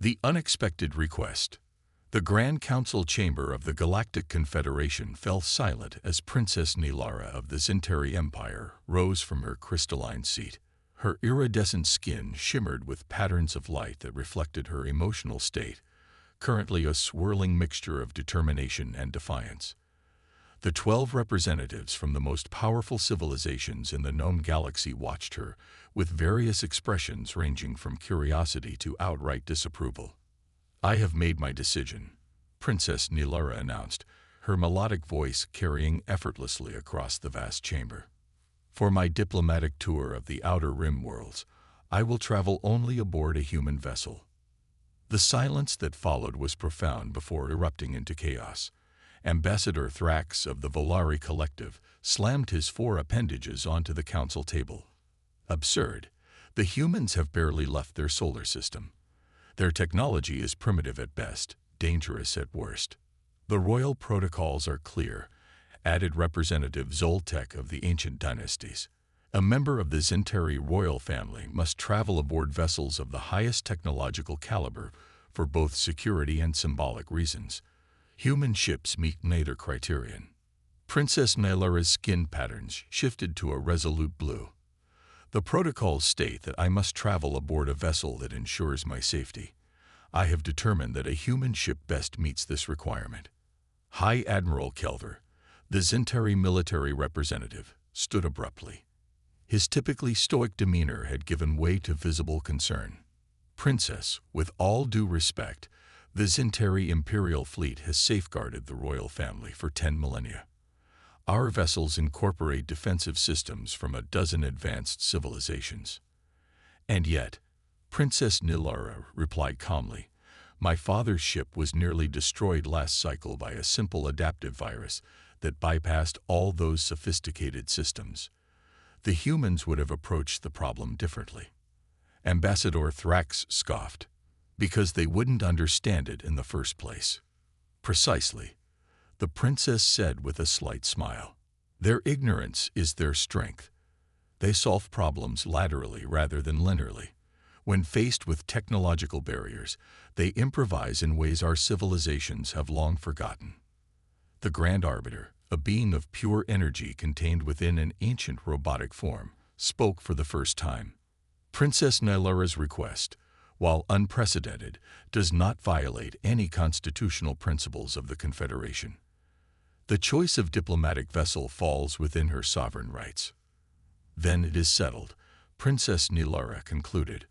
The unexpected request. The Grand Council chamber of the Galactic Confederation fell silent as Princess Nilara of the Zintari Empire rose from her crystalline seat. Her iridescent skin shimmered with patterns of light that reflected her emotional state, currently a swirling mixture of determination and defiance. The 12 representatives from the most powerful civilizations in the known galaxy watched her, with various expressions ranging from curiosity to outright disapproval. "I have made my decision," Princess Nilara announced, her melodic voice carrying effortlessly across the vast chamber. "For my diplomatic tour of the Outer Rim worlds, I will travel only aboard a human vessel." The silence that followed was profound before erupting into chaos. Ambassador Thrax of the Volari Collective slammed his 4 appendages onto the council table. "Absurd. The humans have barely left their solar system. Their technology is primitive at best, dangerous at worst. The royal protocols are clear," added Representative Zoltek of the ancient dynasties. "A member of the Zintari royal family must travel aboard vessels of the highest technological caliber for both security and symbolic reasons. Human ships meet neither criterion." Princess Nilara's skin patterns shifted to a resolute blue. "The protocols state that I must travel aboard a vessel that ensures my safety. I have determined that a human ship best meets this requirement." High Admiral Kelver, the Zintari military representative, stood abruptly. His typically stoic demeanor had given way to visible concern. "Princess, with all due respect, the Zintari Imperial Fleet has safeguarded the royal family for 10 millennia. Our vessels incorporate defensive systems from a dozen advanced civilizations." "And yet," Princess Nilara replied calmly, "my father's ship was nearly destroyed last cycle by a simple adaptive virus that bypassed all those sophisticated systems. The humans would have approached the problem differently." Ambassador Thrax scoffed. "Because they wouldn't understand it in the first place." "Precisely," the princess said with a slight smile. "Their ignorance is their strength. They solve problems laterally rather than linearly. When faced with technological barriers, they improvise in ways our civilizations have long forgotten." The Grand Arbiter, a being of pure energy contained within an ancient robotic form, spoke for the first time. "Princess Nilara's request, while unprecedented, does not violate any constitutional principles of the Confederation. The choice of diplomatic vessel falls within her sovereign rights." "Then it is settled," Princess Nilara concluded.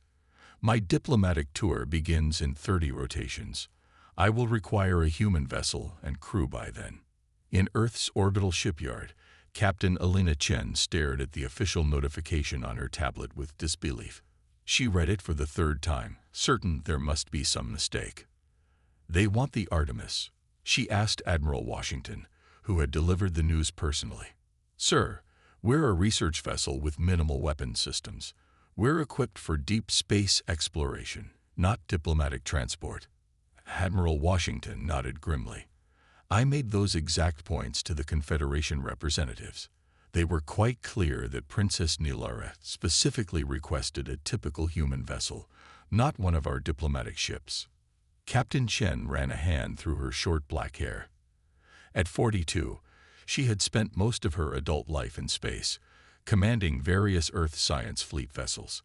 "My diplomatic tour begins in 30 rotations. I will require a human vessel and crew by then." In Earth's orbital shipyard, Captain Alina Chen stared at the official notification on her tablet with disbelief. She read it for the 3rd time, certain there must be some mistake. "They want the Artemis?" she asked Admiral Washington, who had delivered the news personally. "Sir, we're a research vessel with minimal weapon systems. We're equipped for deep space exploration, not diplomatic transport." Admiral Washington nodded grimly. "I made those exact points to the Confederation representatives. They were quite clear that Princess Nilara specifically requested a typical human vessel, not one of our diplomatic ships." Captain Chen ran a hand through her short black hair. At 42, she had spent most of her adult life in space, commanding various Earth science fleet vessels.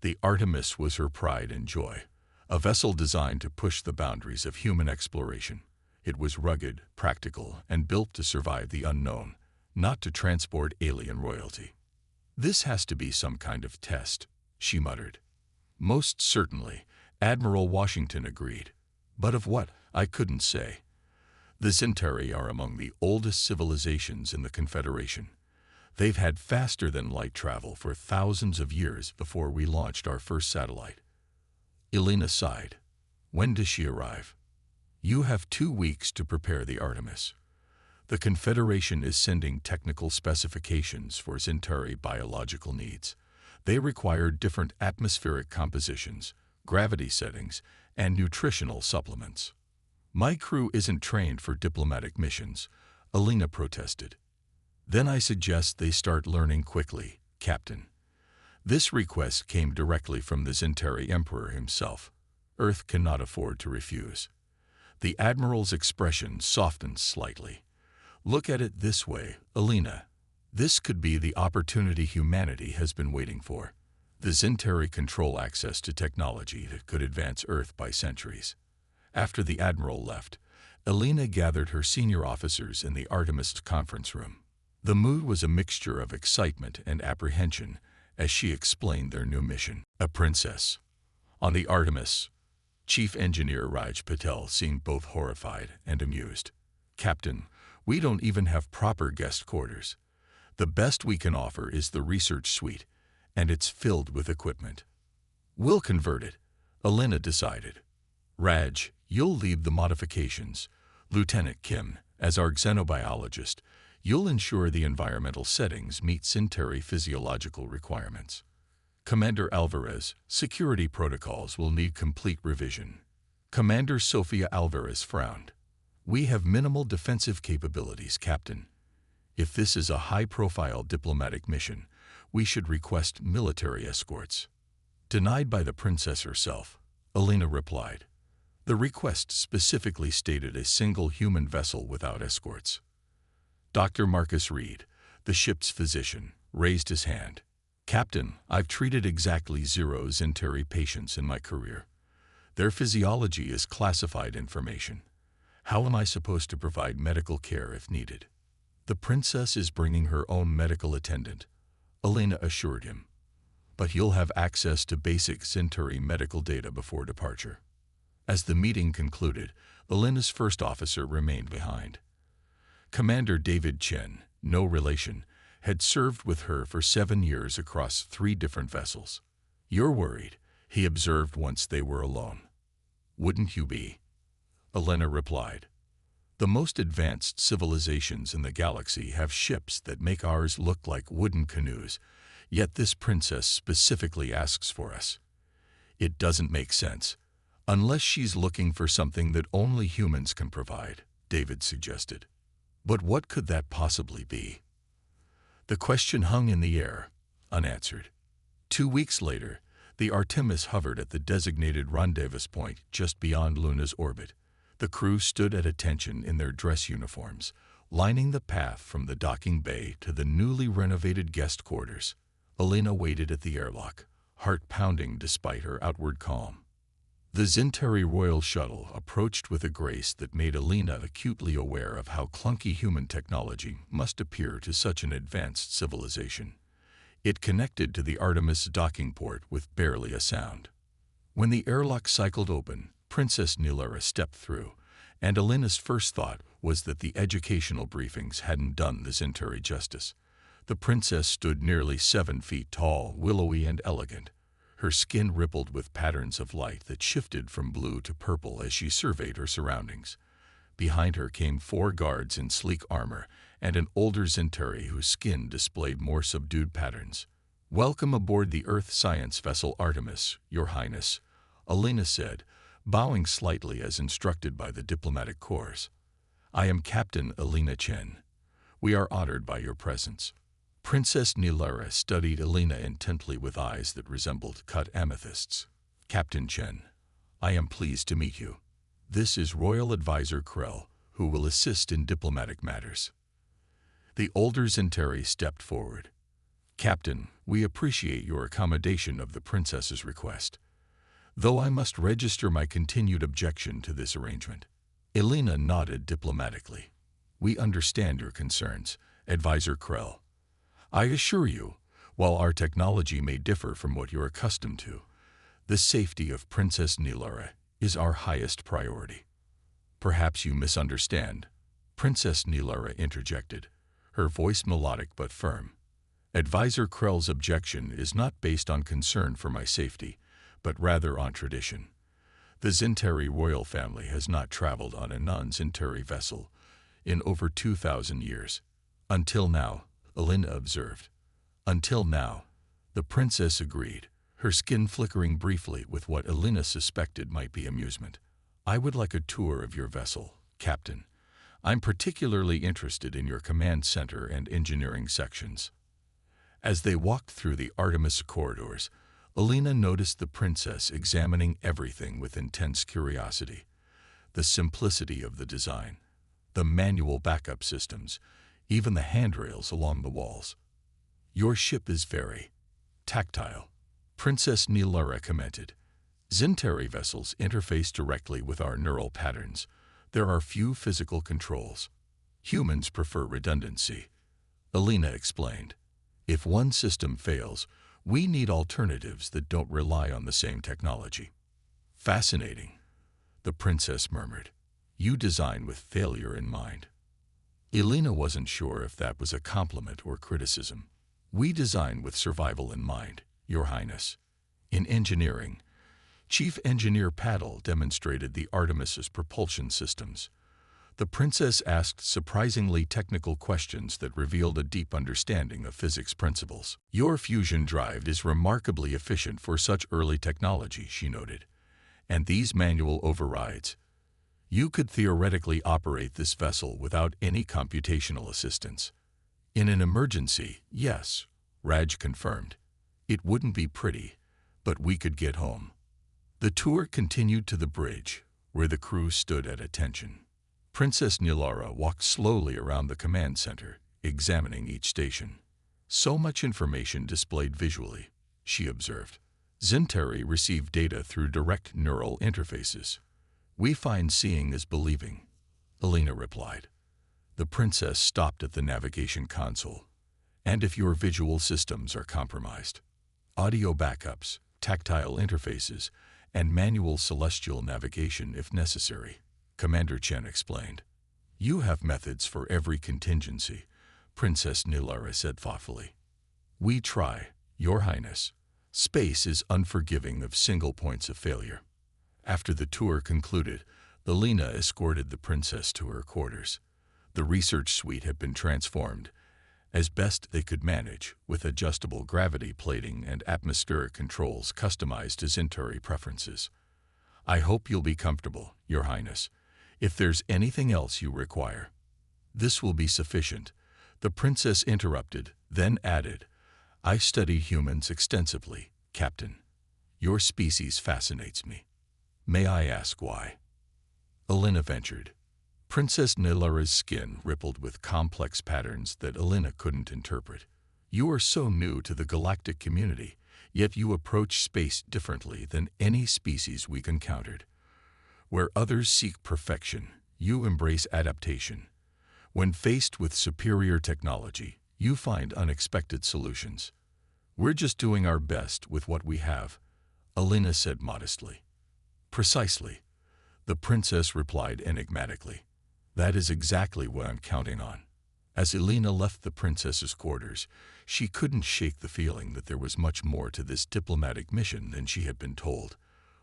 The Artemis was her pride and joy, a vessel designed to push the boundaries of human exploration. It was rugged, practical, and built to survive the unknown, not to transport alien royalty. "This has to be some kind of test," she muttered. "Most certainly," Admiral Washington agreed. "But of what, I couldn't say. The Zintari are among the oldest civilizations in the Confederation. They've had faster-than-light travel for thousands of years before we launched our first satellite." Elena sighed. "When does she arrive?" "You have 2 weeks to prepare the Artemis. The Confederation is sending technical specifications for Zintari biological needs. They require different atmospheric compositions, gravity settings, and nutritional supplements." "My crew isn't trained for diplomatic missions," Elena protested. "Then I suggest they start learning quickly, Captain." This request came directly from the Zintari Emperor himself. Earth cannot afford to refuse. The Admiral's expression softened slightly. Look at it this way, Alina. This could be the opportunity humanity has been waiting for. The Zentari control access to technology that could advance Earth by centuries. After the Admiral left, Alina gathered her senior officers in the Artemis conference room. The mood was a mixture of excitement and apprehension as she explained their new mission. A princess. On the Artemis, Chief Engineer Raj Patel seemed both horrified and amused. Captain, we don't even have proper guest quarters. The best we can offer is the research suite, and it's filled with equipment. We'll convert it, Alina decided. Raj, you'll lead the modifications. Lieutenant Kim, as our xenobiologist, you'll ensure the environmental settings meet Zentari physiological requirements. Commander Alvarez, security protocols will need complete revision. Commander Sofia Alvarez frowned. We have minimal defensive capabilities, Captain. If this is a high-profile diplomatic mission, we should request military escorts. Denied by the princess herself, Alina replied. The request specifically stated a single human vessel without escorts. Dr. Marcus Reed, the ship's physician, raised his hand. Captain, I've treated exactly 0 Zentari patients in my career. Their physiology is classified information. How am I supposed to provide medical care if needed? The princess is bringing her own medical attendant, Alina assured him. But you'll have access to basic Zentari medical data before departure. As the meeting concluded, Alina's first officer remained behind. Commander David Chen, no relation, had served with her for 7 years across 3 different vessels. You're worried, he observed once they were alone. Wouldn't you be? Alina replied. The most advanced civilizations in the galaxy have ships that make ours look like wooden canoes, yet this princess specifically asks for us. It doesn't make sense, unless she's looking for something that only humans can provide, David suggested. But what could that possibly be? The question hung in the air, unanswered. 2 weeks later, the Artemis hovered at the designated rendezvous point just beyond Luna's orbit. The crew stood at attention in their dress uniforms, lining the path from the docking bay to the newly renovated guest quarters. Alina waited at the airlock, heart pounding despite her outward calm. The Zentari Royal Shuttle approached with a grace that made Alina acutely aware of how clunky human technology must appear to such an advanced civilization. It connected to the Artemis docking port with barely a sound. When the airlock cycled open, Princess Nilara stepped through, and Alina's first thought was that the educational briefings hadn't done the Zentari justice. The princess stood nearly 7 feet tall, willowy and elegant. Her skin rippled with patterns of light that shifted from blue to purple as she surveyed her surroundings. Behind her came 4 guards in sleek armor and an older Zentari whose skin displayed more subdued patterns. "Welcome aboard the Earth Science vessel Artemis, Your Highness," Alina said, bowing slightly as instructed by the diplomatic corps. "I am Captain Alina Chen. We are honored by your presence." Princess Nilara studied Alina intently with eyes that resembled cut amethysts. "Captain Chen, I am pleased to meet you. This is Royal Advisor Krell, who will assist in diplomatic matters." The older Zentari stepped forward. "Captain, we appreciate your accommodation of the princess's request, though I must register my continued objection to this arrangement." Alina nodded diplomatically. "We understand your concerns, Advisor Krell. I assure you, while our technology may differ from what you're accustomed to, the safety of Princess Nilara is our highest priority." "Perhaps you misunderstand," Princess Nilara interjected, her voice melodic but firm. "Advisor Krell's objection is not based on concern for my safety, but rather on tradition. The Zentari royal family has not traveled on a non-Zentari vessel in over 2,000 years. Until now," Alina observed. "Until now," the princess agreed, her skin flickering briefly with what Alina suspected might be amusement. "I would like a tour of your vessel, Captain. I'm particularly interested in your command center and engineering sections." As they walked through the Artemis corridors, Alina noticed the princess examining everything with intense curiosity. The simplicity of the design, the manual backup systems, even the handrails along the walls. "Your ship is very tactile," Princess Nilara commented. "Zintari vessels interface directly with our neural patterns. There are few physical controls. Humans prefer redundancy," Alina explained. "If one system fails, we need alternatives that don't rely on the same technology." "Fascinating," the princess murmured. "You design with failure in mind." Alina wasn't sure if that was a compliment or criticism. "We design with survival in mind, Your Highness." In engineering, Chief Engineer Paddle demonstrated the Artemis's propulsion systems. The princess asked surprisingly technical questions that revealed a deep understanding of physics principles. "Your fusion drive is remarkably efficient for such early technology," she noted. "And these manual overrides. You could theoretically operate this vessel without any computational assistance." "In an emergency, yes," Raj confirmed. "It wouldn't be pretty, but we could get home." The tour continued to the bridge, where the crew stood at attention. Princess Nilara walked slowly around the command center, examining each station. "So much information displayed visually," she observed. "Zintari received data through direct neural interfaces. We find seeing is believing," Alina replied. The princess stopped at the navigation console. "And if your visual systems are compromised? Audio backups, tactile interfaces, and manual celestial navigation if necessary," Commander Chen explained. "You have methods for every contingency," Princess Nilara said thoughtfully. "We try, Your Highness. Space is unforgiving of single points of failure." After the tour concluded, Alina escorted the princess to her quarters. The research suite had been transformed, as best they could manage, with adjustable gravity plating and atmospheric controls customized to Zintari preferences. "I hope you'll be comfortable, Your Highness. If there's anything else you require." "This will be sufficient," the princess interrupted, then added, "I study humans extensively, Captain. Your species fascinates me. May I ask why?" Alina ventured. Princess Nilara's skin rippled with complex patterns that Alina couldn't interpret. "You are so new to the galactic community, yet you approach space differently than any species we've encountered. Where others seek perfection, you embrace adaptation. When faced with superior technology, you find unexpected solutions." "We're just doing our best with what we have," Alina said modestly. "Precisely," the princess replied enigmatically. "That is exactly what I'm counting on." As Alina left the princess's quarters, she couldn't shake the feeling that there was much more to this diplomatic mission than she had been told.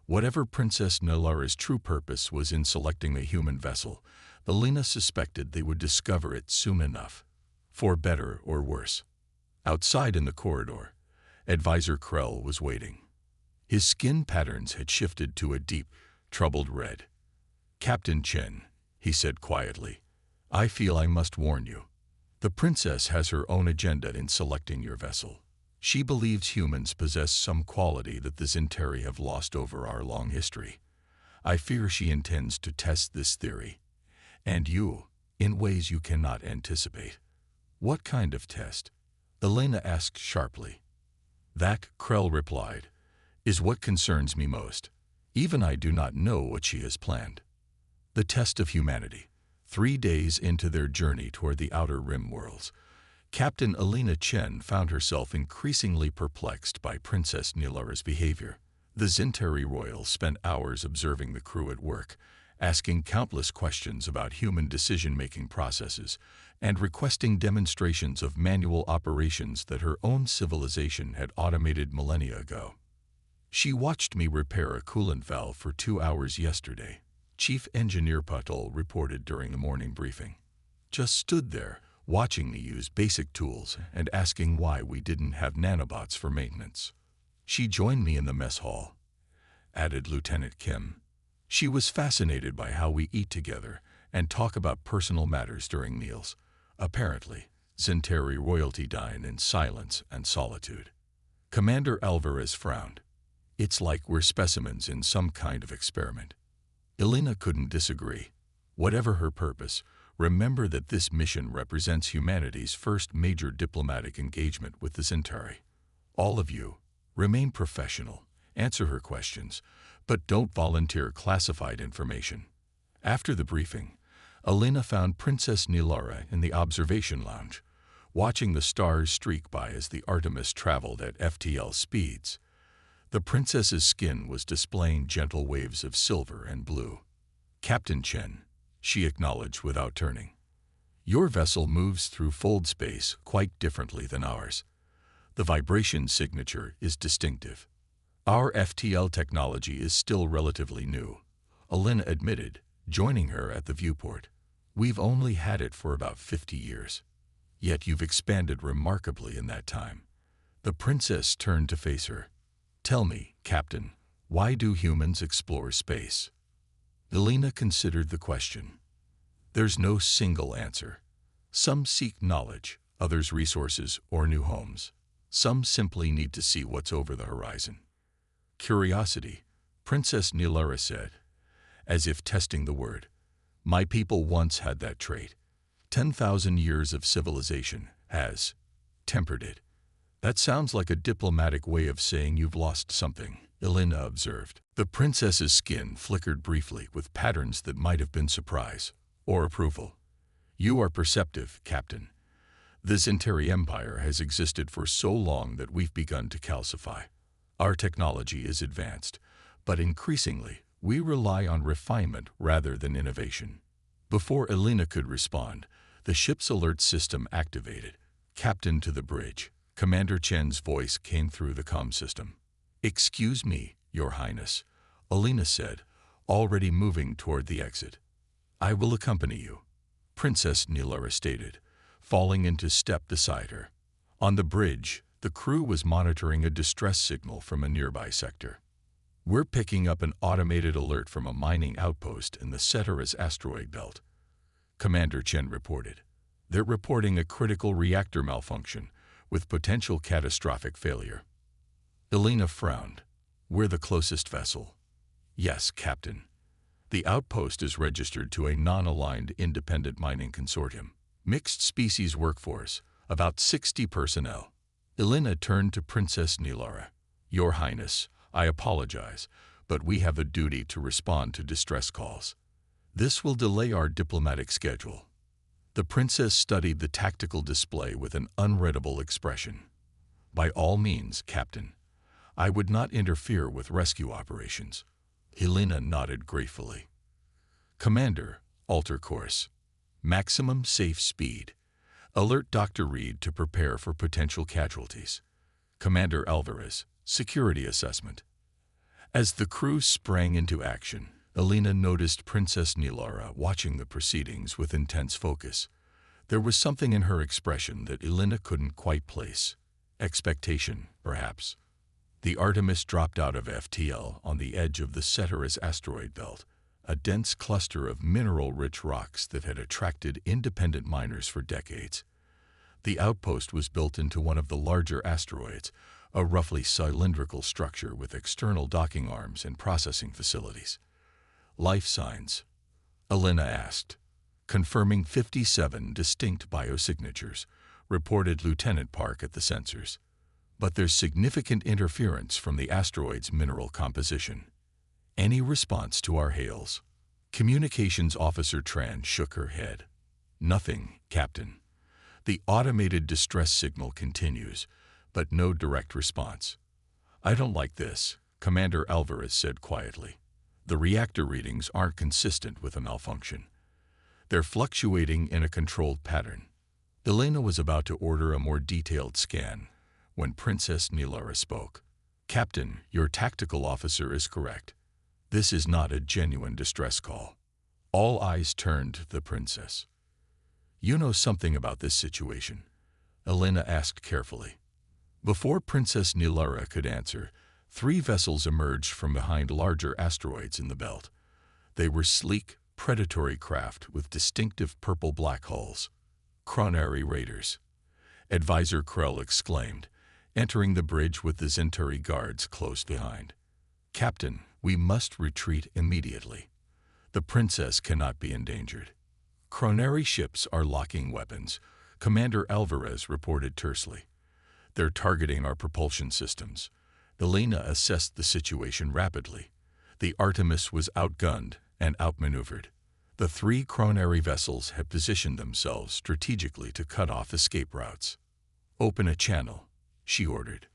Whatever Princess Nilara's true purpose was in selecting a human vessel, Alina suspected they would discover it soon enough, for better or worse. Outside in the corridor, Advisor Krell was waiting. His skin patterns had shifted to a deep, troubled red. "Captain Chen," he said quietly, "I feel I must warn you. The princess has her own agenda in selecting your vessel. She believes humans possess some quality that the Zintari have lost over our long history. I fear she intends to test this theory, and you, in ways you cannot anticipate." "What kind of test?" Alina asked sharply. "That," Krell replied, "is what concerns me most. Even I do not know what she has planned." The test of humanity. 3 days into their journey toward the Outer Rim worlds, Captain Alina Chen found herself increasingly perplexed by Princess Nilara's behavior. The Zintari royals spent hours observing the crew at work, asking countless questions about human decision-making processes, and requesting demonstrations of manual operations that her own civilization had automated millennia ago. "She watched me repair a coolant valve for 2 hours yesterday," Chief Engineer Patel reported during the morning briefing. "Just stood there, watching me use basic tools and asking why we didn't have nanobots for maintenance. She joined me in the mess hall," added Lieutenant Kim. "She was fascinated by how we eat together and talk about personal matters during meals. Apparently, Zintari royalty dine in silence and solitude." Commander Alvarez frowned. It's like we're specimens in some kind of experiment. Elena couldn't disagree. Whatever her purpose, remember that this mission represents humanity's first major diplomatic engagement with the Centauri. All of you, remain professional, answer her questions, but don't volunteer classified information. After the briefing, Elena found Princess Nilara in the observation lounge, watching the stars streak by as the Artemis traveled at FTL speeds. The princess's skin was displaying gentle waves of silver and blue. "Captain Chen," she acknowledged without turning. "Your vessel moves through fold space quite differently than ours. The vibration signature is distinctive. Our FTL technology is still relatively new," Elena admitted, joining her at the viewport. "We've only had it for about 50 years. Yet you've expanded remarkably in that time." The princess turned to face her. "Tell me, Captain, why do humans explore space?" Elena considered the question. There's no single answer. Some seek knowledge, others resources or new homes. Some simply need to see what's over the horizon. "Curiosity," Princess Nilara said, as if testing the word. "My people once had that trait. 10,000 years of civilization has tempered it." "That sounds like a diplomatic way of saying you've lost something," Elena observed. The princess's skin flickered briefly with patterns that might have been surprise or approval. "You are perceptive, Captain. The Centauri Empire has existed for so long that we've begun to calcify. Our technology is advanced, but increasingly we rely on refinement rather than innovation." Before Elena could respond, the ship's alert system activated. "Captain to the bridge." Commander Chen's voice came through the comm system. "Excuse me, Your Highness," Elena said, already moving toward the exit. "I will accompany you," Princess Nilara stated, falling into step beside her. On the bridge, the crew was monitoring a distress signal from a nearby sector. "We're picking up an automated alert from a mining outpost in the Ceteris asteroid belt," Commander Chen reported. "They're reporting a critical reactor malfunction with potential catastrophic failure." Elena frowned. "We're the closest vessel." "Yes, Captain. The outpost is registered to a non-aligned independent mining consortium. Mixed species workforce, about 60 personnel." Elena turned to Princess Nilara. "Your Highness, I apologize, but we have a duty to respond to distress calls. This will delay our diplomatic schedule." The princess studied the tactical display with an unreadable expression. "By all means, Captain. I would not interfere with rescue operations." Elena nodded gratefully. "Commander, alter course. Maximum safe speed. Alert Dr. Reed to prepare for potential casualties. Commander Alvarez, security assessment." As the crew sprang into action, Elena noticed Princess Nilara watching the proceedings with intense focus. There was something in her expression that Elena couldn't quite place. Expectation, perhaps. The Artemis dropped out of FTL on the edge of the Ceteris asteroid belt, a dense cluster of mineral-rich rocks that had attracted independent miners for decades. The outpost was built into one of the larger asteroids, a roughly cylindrical structure with external docking arms and processing facilities. "Life signs?" Elena asked. "Confirming 57 distinct biosignatures," reported Lieutenant Park at the sensors. "But there's significant interference from the asteroid's mineral composition." "Any response to our hails?" Communications Officer Tran shook her head. "Nothing, Captain. The automated distress signal continues, but no direct response." "I don't like this," Commander Alvarez said quietly. "The reactor readings aren't consistent with a malfunction. They're fluctuating in a controlled pattern." Elena was about to order a more detailed scan when Princess Nilara spoke. "Captain, your tactical officer is correct. This is not a genuine distress call." All eyes turned to the princess. "You know something about this situation?" Elena asked carefully. Before Princess Nilara could answer, 3 vessels emerged from behind larger asteroids in the belt. They were sleek, predatory craft with distinctive purple-black hulls. "Chronary raiders," Advisor Krell exclaimed, entering the bridge with the Zentari guards close behind. "Captain, we must retreat immediately. The princess cannot be endangered." "Chronari ships are locking weapons," Commander Alvarez reported tersely. "They're targeting our propulsion systems." Elena assessed the situation rapidly. The Artemis was outgunned and outmaneuvered. The 3 Chronari vessels had positioned themselves strategically to cut off escape routes. "Open a channel," she ordered.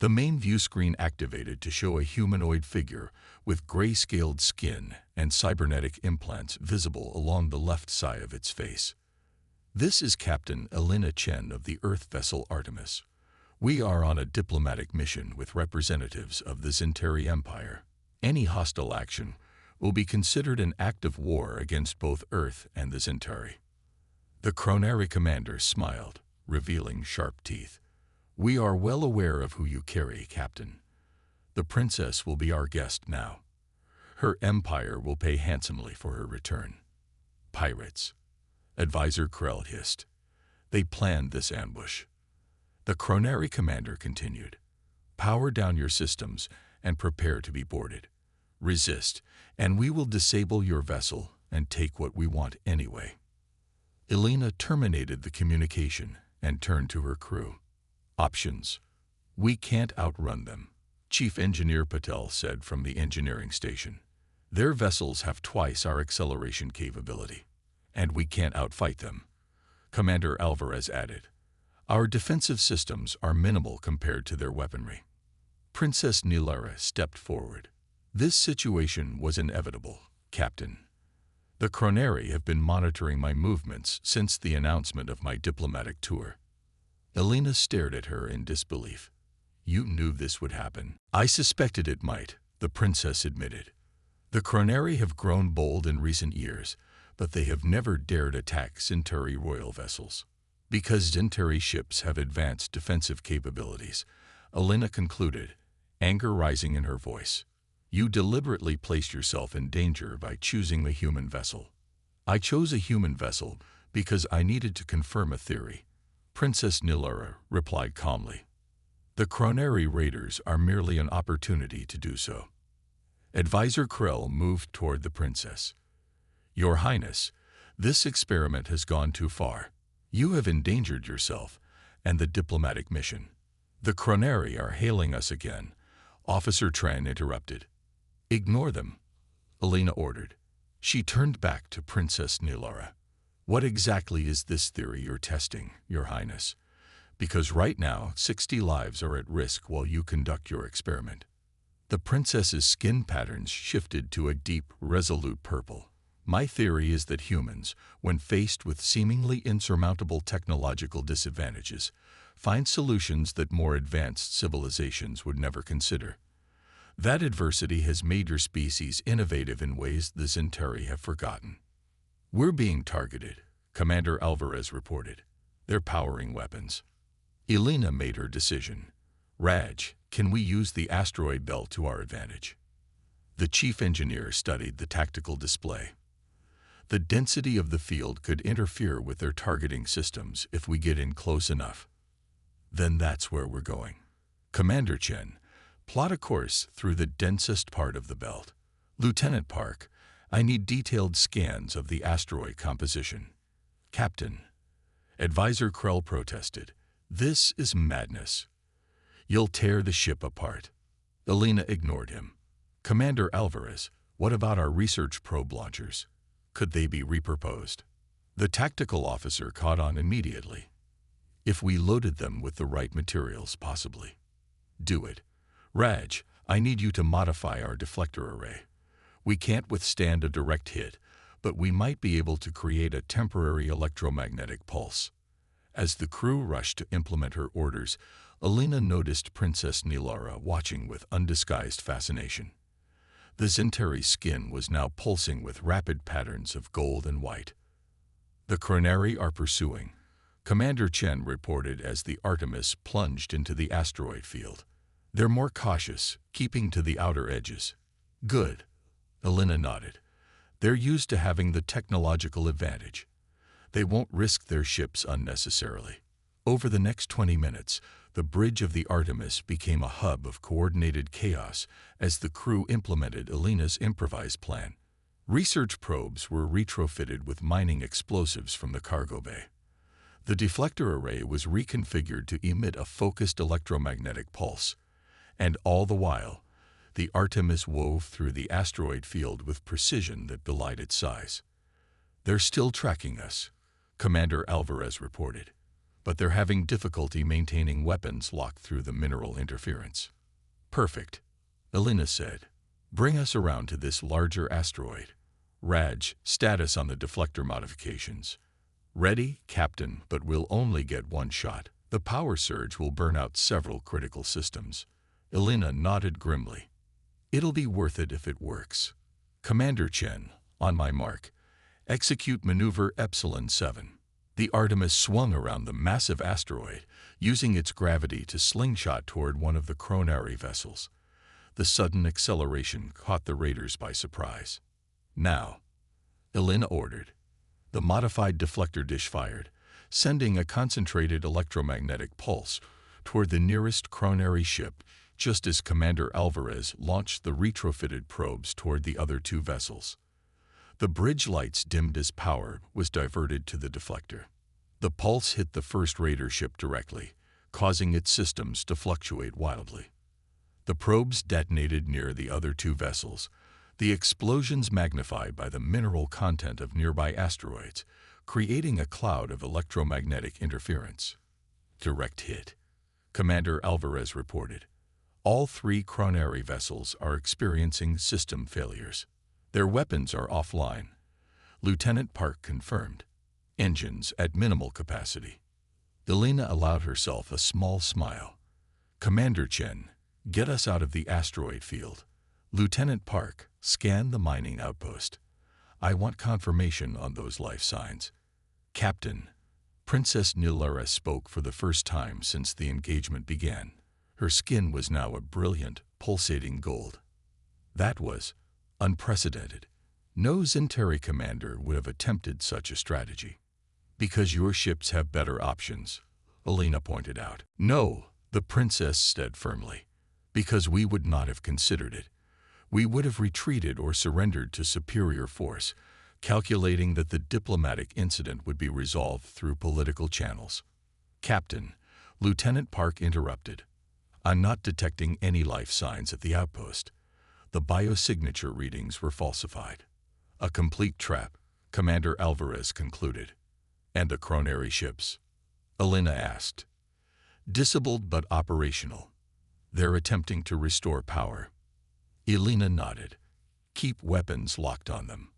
The main view screen activated to show a humanoid figure with gray-scaled skin and cybernetic implants visible along the left side of its face. "This is Captain Elena Chen of the Earth vessel Artemis. We are on a diplomatic mission with representatives of the Zentari Empire. Any hostile action will be considered an act of war against both Earth and the Zentari." The Chronari commander smiled, revealing sharp teeth. "We are well aware of who you carry, Captain. The princess will be our guest now. Her empire will pay handsomely for her return." "Pirates," Advisor Krell hissed. "They planned this ambush." The Chronari commander continued. "Power down your systems and prepare to be boarded. Resist, and we will disable your vessel and take what we want anyway." Elena terminated the communication and turned to her crew. "Options. We can't outrun them," Chief Engineer Patel said from the engineering station. "Their vessels have twice our acceleration capability, and we can't outfight them." Commander Alvarez added, "Our defensive systems are minimal compared to their weaponry." Princess Nilara stepped forward. "This situation was inevitable, Captain. The Chronari have been monitoring my movements since the announcement of my diplomatic tour." Elena stared at her in disbelief. "You knew this would happen." "I suspected it might," the princess admitted. "The Chronari have grown bold in recent years, but they have never dared attack Zentari royal vessels. Because Zentari ships have advanced defensive capabilities," Elena concluded, anger rising in her voice. "You deliberately placed yourself in danger by choosing the human vessel." "I chose a human vessel because I needed to confirm a theory," Princess Nilara replied calmly. "The Chronari raiders are merely an opportunity to do so." Advisor Krell moved toward the princess. "Your Highness, this experiment has gone too far. You have endangered yourself and the diplomatic mission." "The Chronari are hailing us again," Officer Tran interrupted. "Ignore them," Elena ordered. She turned back to Princess Nilara. "What exactly is this theory you're testing, Your Highness? Because right now, 60 lives are at risk while you conduct your experiment." The princess's skin patterns shifted to a deep, resolute purple. "My theory is that humans, when faced with seemingly insurmountable technological disadvantages, find solutions that more advanced civilizations would never consider. That adversity has made your species innovative in ways the Zentari have forgotten." "We're being targeted," Commander Alvarez reported. "They're powering weapons." Elena made her decision. "Raj, can we use the asteroid belt to our advantage?" The chief engineer studied the tactical display. "The density of the field could interfere with their targeting systems if we get in close enough." "Then that's where we're going." "Commander Chen, plot a course through the densest part of the belt." "Lieutenant Park, I need detailed scans of the asteroid composition." "Captain," Advisor Krell protested, "this is madness. You'll tear the ship apart." Elena ignored him. "Commander Alvarez, what about our research probe launchers? Could they be repurposed?" The tactical officer caught on immediately. "If we loaded them with the right materials, possibly." "Do it. Raj, I need you to modify our deflector array. We can't withstand a direct hit, but we might be able to create a temporary electromagnetic pulse." As the crew rushed to implement her orders, Elena noticed Princess Nilara watching with undisguised fascination. The Zentari skin was now pulsing with rapid patterns of gold and white. "The Chronari are pursuing," Commander Chen reported as the Artemis plunged into the asteroid field. "They're more cautious, keeping to the outer edges." "Good," Elena nodded. "They're used to having the technological advantage. They won't risk their ships unnecessarily." Over the next 20 minutes, The bridge of the Artemis became a hub of coordinated chaos as the crew implemented Elena's improvised plan. Research probes were retrofitted with mining explosives from the cargo bay. The deflector array was reconfigured to emit a focused electromagnetic pulse, and all the while, the Artemis wove through the asteroid field with precision that belied its size. "They're still tracking us," Commander Alvarez reported, "but they're having difficulty maintaining weapons locked through the mineral interference." "Perfect," Elena said. "Bring us around to this larger asteroid." "Raj, status on the deflector modifications." "Ready, Captain, but we'll only get one shot. The power surge will burn out several critical systems." Elena nodded grimly. "It'll be worth it if it works." "Commander Chen, on my mark. Execute maneuver Epsilon 7. The Artemis swung around the massive asteroid, using its gravity to slingshot toward one of the Chronari vessels. The sudden acceleration caught the raiders by surprise. "Now," Elena ordered. The modified deflector dish fired, sending a concentrated electromagnetic pulse toward the nearest Chronari ship, just as Commander Alvarez launched the retrofitted probes toward the other two vessels. The bridge lights dimmed as power was diverted to the deflector. The pulse hit the first raider ship directly, causing its systems to fluctuate wildly. The probes detonated near the other two vessels, the explosions magnified by the mineral content of nearby asteroids, creating a cloud of electromagnetic interference. "Direct hit," Commander Alvarez reported. "All three Chronari vessels are experiencing system failures. Their weapons are offline." Lieutenant Park confirmed. "Engines at minimal capacity." Elena allowed herself a small smile. "Commander Chen, get us out of the asteroid field." Lieutenant Park, scan the mining outpost. "I want confirmation on those life signs." "Captain," Princess Nilara spoke for the first time since the engagement began. Her skin was now a brilliant, pulsating gold. That was unprecedented. No Zentari commander would have attempted such a strategy. "Because your ships have better options," Elena pointed out. "No," the princess said firmly. "Because we would not have considered it. We would have retreated or surrendered to superior force, calculating that the diplomatic incident would be resolved through political channels." "Captain," Lieutenant Park interrupted. "I'm not detecting any life signs at the outpost. The biosignature readings were falsified." "A complete trap," Commander Alvarez concluded. "And the Chronari ships?" Elena asked. "Disabled but operational. They're attempting to restore power." Elena nodded. "Keep weapons locked on them.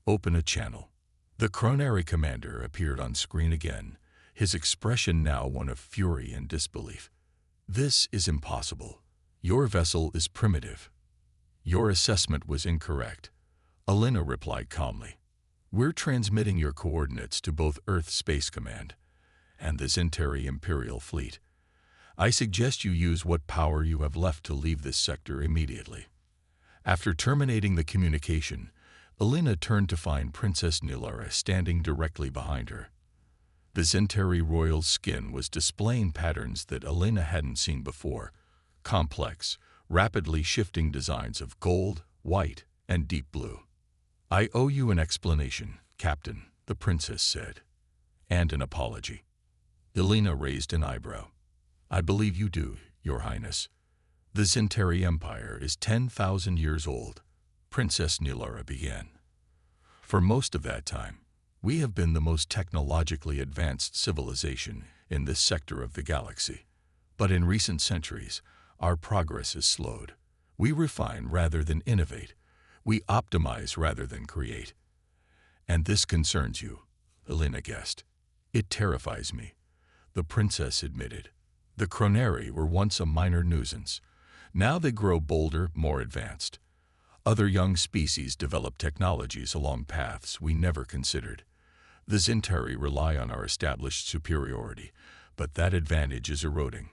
Open a channel." The Chronari commander appeared on screen again, his expression now one of fury and disbelief. "This is impossible. Your vessel is primitive." "Your assessment was incorrect," Elena replied calmly. "We're transmitting your coordinates to both Earth Space Command and the Zentari Imperial Fleet. I suggest you use what power you have left to leave this sector immediately." After terminating the communication, Elena turned to find Princess Nilara standing directly behind her. The Zentari royal's skin was displaying patterns that Elena hadn't seen before, complex, rapidly shifting designs of gold, white, and deep blue. "I owe you an explanation, Captain," the princess said. "And an apology." Elena raised an eyebrow. "I believe you do, Your Highness. The Zentari Empire is 10,000 years old," Princess Nilara began. "For most of that time, we have been the most technologically advanced civilization in this sector of the galaxy. But in recent centuries, our progress has slowed. We refine rather than innovate. We optimize rather than create. And this concerns you," Elena guessed. "It terrifies me," the princess admitted. "The Chronari were once a minor nuisance. Now they grow bolder, more advanced. Other young species develop technologies along paths we never considered. The Zentari rely on our established superiority, but that advantage is eroding.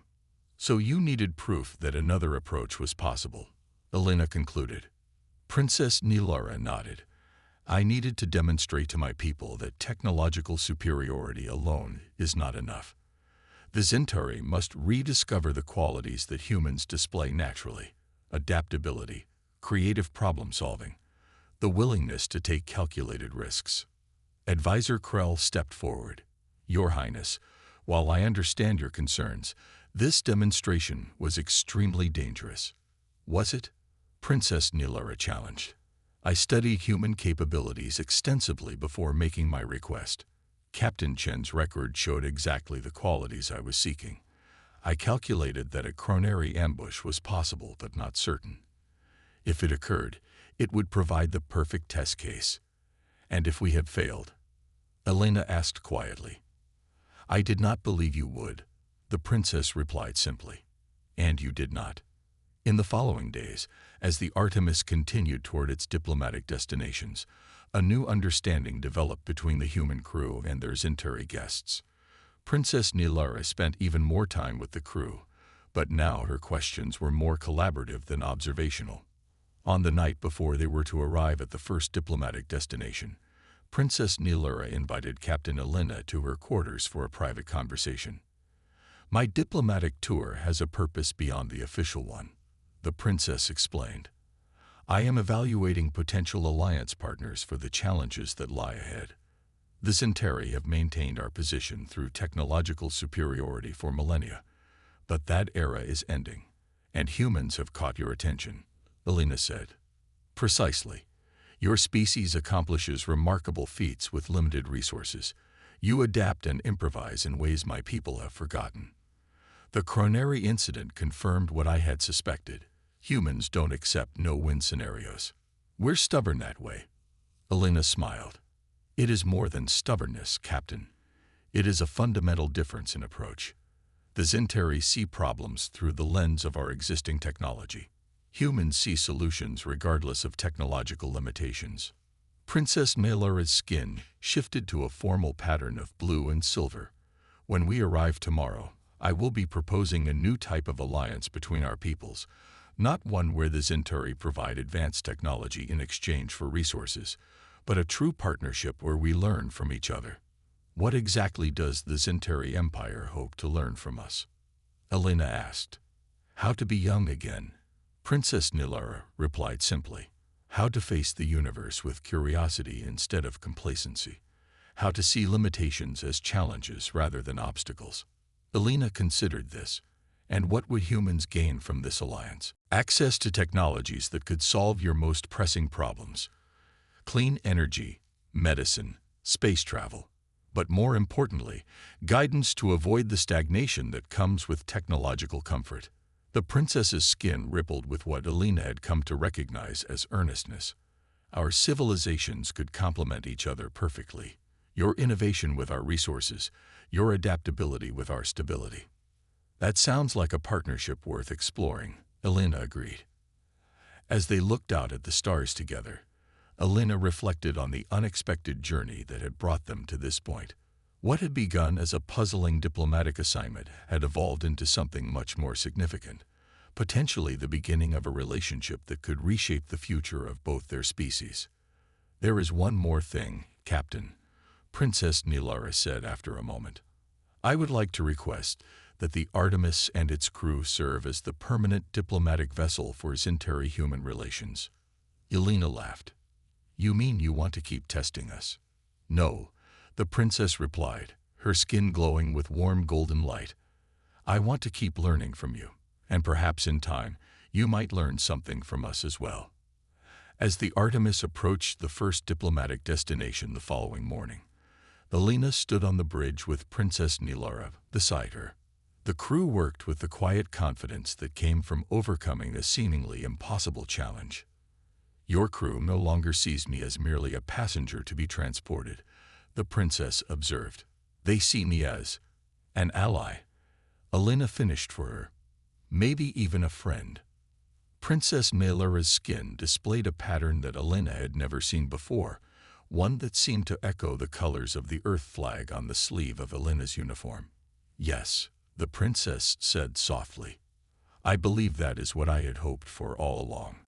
So you needed proof that another approach was possible," Elena concluded. Princess Nilara nodded. "I needed to demonstrate to my people that technological superiority alone is not enough. The Centauri must rediscover the qualities that humans display naturally: adaptability, creative problem-solving, the willingness to take calculated risks. Advisor Krell stepped forward. "Your Highness, while I understand your concerns, this demonstration was extremely dangerous." "Was it?" Princess Nilara challenged. "I studied human capabilities extensively before making my request. Captain Chen's record showed exactly the qualities I was seeking. I calculated that a chronary ambush was possible but not certain. If it occurred, it would provide the perfect test case. And if we had failed?" Elena asked quietly. "I did not believe you would," the princess replied simply. "And you did not." In the following days, as the Artemis continued toward its diplomatic destinations, a new understanding developed between the human crew and their Centauri guests. Princess Nilara spent even more time with the crew, but now her questions were more collaborative than observational. On the night before they were to arrive at the first diplomatic destination, Princess Nilara invited Captain Elena to her quarters for a private conversation. "My diplomatic tour has a purpose beyond the official one," the princess explained. "I am evaluating potential alliance partners for the challenges that lie ahead. The Centauri have maintained our position through technological superiority for millennia, but that era is ending, and humans have caught your attention," Elena said. "Precisely. Your species accomplishes remarkable feats with limited resources. You adapt and improvise in ways my people have forgotten. The chronary incident confirmed what I had suspected. Humans don't accept no-win scenarios. We're stubborn that way." Elena smiled. "It is more than stubbornness, Captain. It is a fundamental difference in approach. The Centauri see problems through the lens of our existing technology. Humans see solutions regardless of technological limitations." Princess Nilara's skin shifted to a formal pattern of blue and silver. "When we arrive tomorrow, I will be proposing a new type of alliance between our peoples, not one where the Centauri provide advanced technology in exchange for resources, but a true partnership where we learn from each other." "What exactly does the Centauri Empire hope to learn from us?" Elena asked. "How to be young again," Princess Nilara replied simply. "How to face the universe with curiosity instead of complacency. How to see limitations as challenges rather than obstacles." Elena considered this. And what would humans gain from this alliance? Access to technologies that could solve your most pressing problems. Clean energy, medicine, space travel. But more importantly, guidance to avoid the stagnation that comes with technological comfort. The princess's skin rippled with what Elena had come to recognize as earnestness. "Our civilizations could complement each other perfectly. Your innovation with our resources, your adaptability with our stability." "That sounds like a partnership worth exploring," Elena agreed. As they looked out at the stars together, Elena reflected on the unexpected journey that had brought them to this point. What had begun as a puzzling diplomatic assignment had evolved into something much more significant, potentially the beginning of a relationship that could reshape the future of both their species. "There is one more thing, Captain," Princess Nilara said after a moment. "I would like to request that the Artemis and its crew serve as the permanent diplomatic vessel for Centauri-human relations." Elena laughed. "You mean you want to keep testing us?" "No," the princess replied, her skin glowing with warm golden light. "I want to keep learning from you, and perhaps in time you might learn something from us as well." As the Artemis approached the first diplomatic destination the following morning, Elena stood on the bridge with Princess Nilara beside her. The crew worked with the quiet confidence that came from overcoming a seemingly impossible challenge. "Your crew no longer sees me as merely a passenger to be transported," the princess observed. "They see me as an ally." Elena finished for her. "Maybe even a friend." Princess Nilara's skin displayed a pattern that Elena had never seen before, one that seemed to echo the colors of the Earth flag on the sleeve of Elena's uniform. "Yes," the princess said softly. "I believe that is what I had hoped for all along."